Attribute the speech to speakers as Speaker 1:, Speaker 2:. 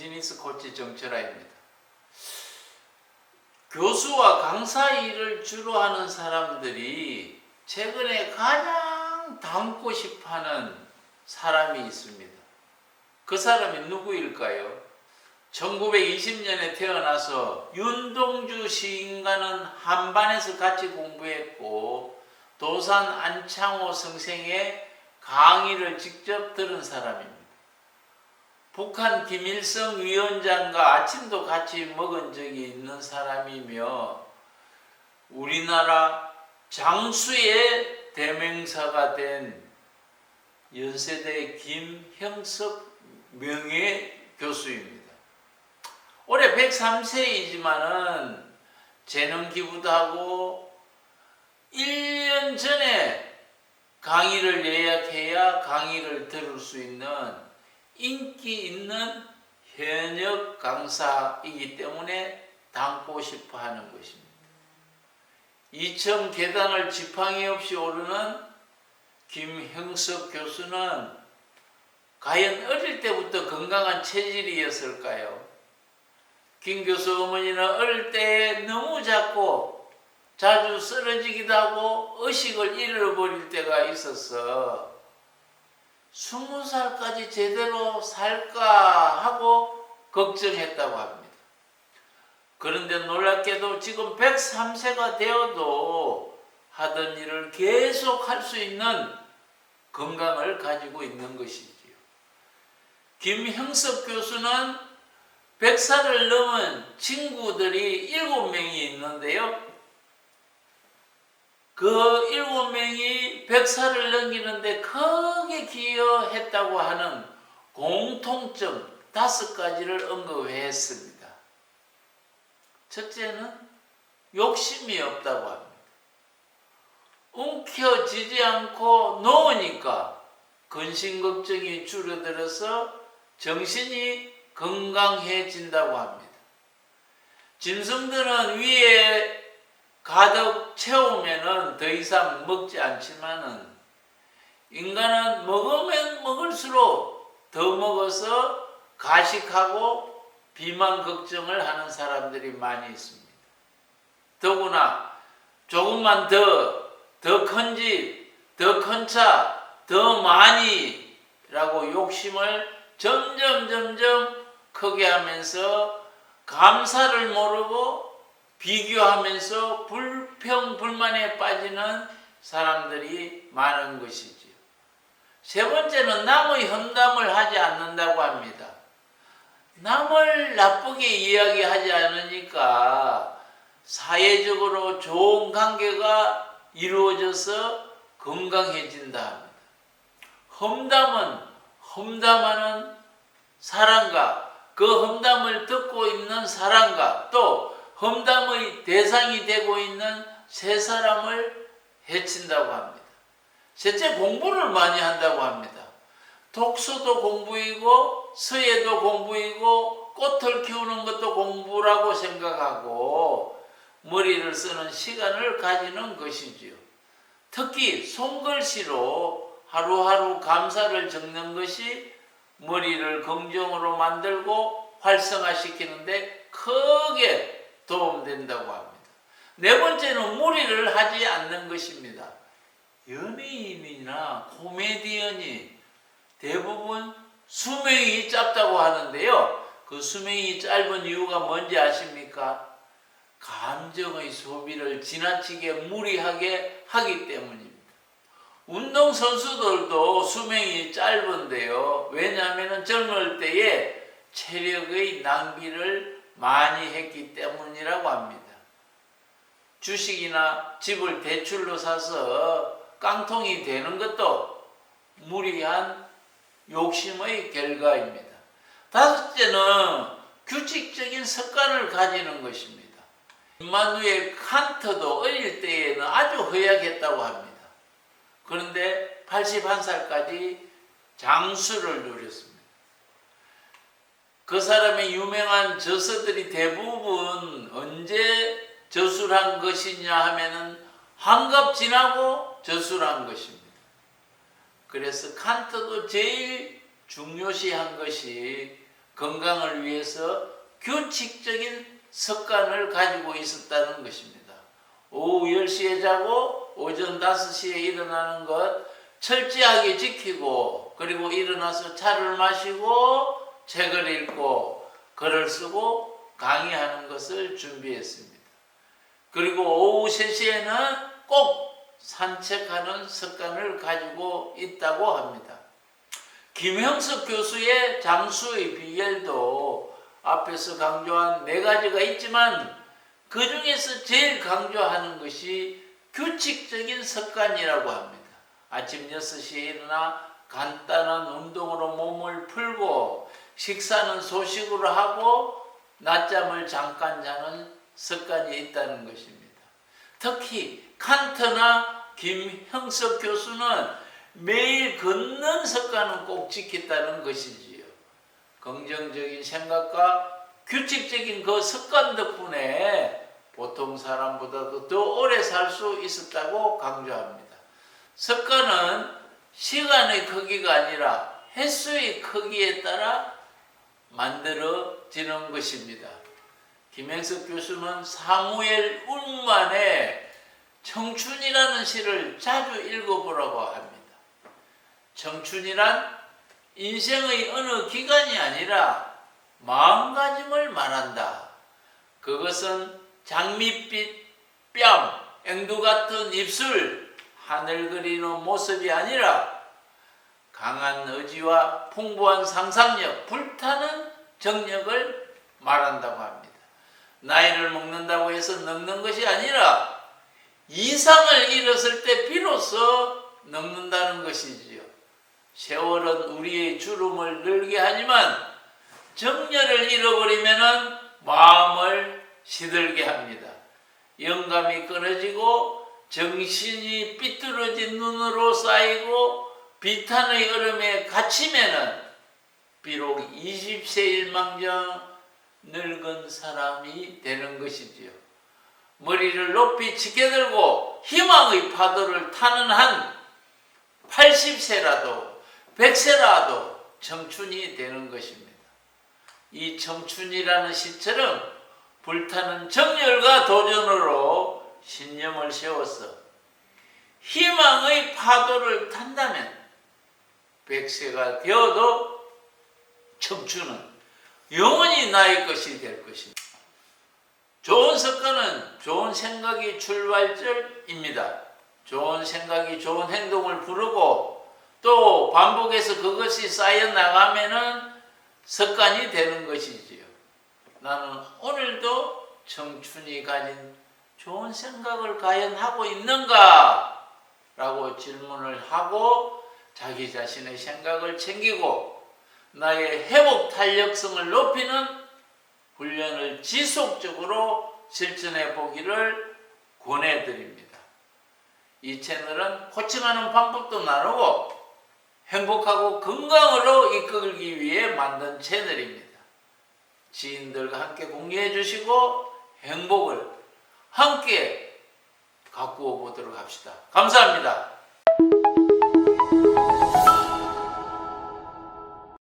Speaker 1: 비즈니스 코치 정철아입니다. 교수와 강사 일을 주로 하는 사람들이 최근에 가장 닮고 싶어하는 사람이 있습니다. 그 사람이 누구일까요? 1920년에 태어나서 윤동주 시인과는 한반에서 같이 공부했고 도산 안창호 선생의 강의를 직접 들은 사람입니다. 북한 김일성 위원장과 아침도 같이 먹은 적이 있는 사람이며 우리나라 장수의 대명사가 된 연세대 김형석 명예교수입니다. 올해 103세이지만은 재능 기부도 하고 1년 전에 강의를 예약해야 강의를 들을 수 있는 인기 있는 현역 강사이기 때문에 닮고 싶어 하는 것입니다. 2층 계단을 지팡이 없이 오르는 김형석 교수는 과연 어릴 때부터 건강한 체질이었을까요? 김 교수 어머니는 어릴 때 너무 작고 자주 쓰러지기도 하고 의식을 잃어버릴 때가 있어서 20살까지 제대로 살까 하고 걱정했다고 합니다. 그런데 놀랍게도 지금 103세가 되어도 하던 일을 계속 할 수 있는 건강을 가지고 있는 것이지요. 김형석 교수는 100살을 넘은 친구들이 7명이 있는데요. 그 7명이 100살을 넘기는데 크게 기여했다고 하는 공통점 5가지를 언급했습니다. 첫째는 욕심이 없다고 합니다. 움켜쥐지 않고 놓으니까 근심 걱정이 줄어들어서 정신이 건강해진다고 합니다. 짐승들은 위에 가득 채우면은 더 이상 먹지 않지만은 인간은 먹으면 먹을수록 더 먹어서 가식하고 비만 걱정을 하는 사람들이 많이 있습니다. 더구나 조금만 더 큰 집, 더 큰 차, 더 많이 라고 욕심을 점점 크게 하면서 감사를 모르고 비교하면서 불평불만에 빠지는 사람들이 많은 것이지요. 세 번째는 남의 험담을 하지 않는다고 합니다. 남을 나쁘게 이야기하지 않으니까 사회적으로 좋은 관계가 이루어져서 건강해진다 합니다. 험담은 험담하는 사람과 그 험담을 듣고 있는 사람과 또 험담의 대상이 되고 있는 세 사람을 해친다고 합니다. 셋째, 공부를 많이 한다고 합니다. 독서도 공부이고 서예도 공부이고 꽃을 키우는 것도 공부라고 생각하고 머리를 쓰는 시간을 가지는 것이지요. 특히 손글씨로 하루하루 감사를 적는 것이 머리를 긍정으로 만들고 활성화시키는데 크게 도움된다고 합니다. 네 번째는 무리를 하지 않는 것입니다. 연예인이나 코미디언이 대부분 수명이 짧다고 하는데요. 그 수명이 짧은 이유가 뭔지 아십니까? 감정의 소비를 지나치게 무리하게 하기 때문입니다. 운동선수들도 수명이 짧은데요. 왜냐하면 젊을 때에 체력의 낭비를 많이 했기 때문이라고 합니다. 주식이나 집을 대출로 사서 깡통이 되는 것도 무리한 욕심의 결과입니다. 다섯째는 규칙적인 습관을 가지는 것입니다. 임마누엘 칸트도 어릴 때에는 아주 허약했다고 합니다. 그런데 81살까지 장수를 누렸습니다. 그 사람의 유명한 저서들이 대부분 언제 저술한 것이냐 하면은 환갑 지나고 저술한 것입니다. 그래서 칸트도 제일 중요시한 것이 건강을 위해서 규칙적인 습관을 가지고 있었다는 것입니다. 오후 10시에 자고 오전 5시에 일어나는 것 철저하게 지키고, 그리고 일어나서 차를 마시고 책을 읽고 글을 쓰고 강의하는 것을 준비했습니다. 그리고 오후 3시에는 꼭 산책하는 습관을 가지고 있다고 합니다. 김형석 교수의 장수의 비결도 앞에서 강조한 4가지가 있지만 그 중에서 제일 강조하는 것이 규칙적인 습관이라고 합니다. 아침 6시에 일어나 간단한 운동으로 몸을 풀고 식사는 소식으로 하고 낮잠을 잠깐 자는 습관이 있다는 것입니다. 특히 칸트나 김형석 교수는 매일 걷는 습관은 꼭 지켰다는 것이지요. 긍정적인 생각과 규칙적인 그 습관 덕분에 보통 사람보다도 더 오래 살 수 있었다고 강조합니다. 습관은 시간의 크기가 아니라 횟수의 크기에 따라 만들어지는 것입니다. 김형석 교수는 사무엘 울만의 청춘이라는 시를 자주 읽어보라고 합니다. 청춘이란 인생의 어느 기간이 아니라 마음가짐을 말한다. 그것은 장밋빛 뺨, 앵두 같은 입술, 하늘 그리는 모습이 아니라 강한 의지와 풍부한 상상력, 불타는 정력을 말한다고 합니다. 나이를 먹는다고 해서 늙는 것이 아니라 이상을 잃었을 때 비로소 늙는다는 것이지요. 세월은 우리의 주름을 늘게 하지만 정열을 잃어버리면 마음을 시들게 합니다. 영감이 끊어지고 정신이 삐뚤어진 눈으로 쌓이고 비탄의 얼음에 갇히면은 비록 20세일망정 늙은 사람이 되는 것이지요. 머리를 높이 치켜들고 희망의 파도를 타는 한 80세라도 100세라도 청춘이 되는 것입니다. 이 청춘이라는 시처럼 불타는 정열과 도전으로 신념을 세워서 희망의 파도를 탄다면 100세가 되어도 청춘은 영원히 나의 것이 될 것입니다. 좋은 습관은 좋은 생각이 출발점입니다. 좋은 생각이 좋은 행동을 부르고 또 반복해서 그것이 쌓여 나가면은 습관이 되는 것이지요. 나는 오늘도 청춘이 가진 좋은 생각을 과연 하고 있는가? 라고 질문을 하고 자기 자신의 생각을 챙기고 나의 회복 탄력성을 높이는 훈련을 지속적으로 실천해 보기를 권해드립니다. 이 채널은 코칭하는 방법도 나누고 행복하고 건강으로 이끌기 위해 만든 채널입니다. 지인들과 함께 공유해 주시고 행복을 함께 가꾸어 보도록 합시다. 감사합니다.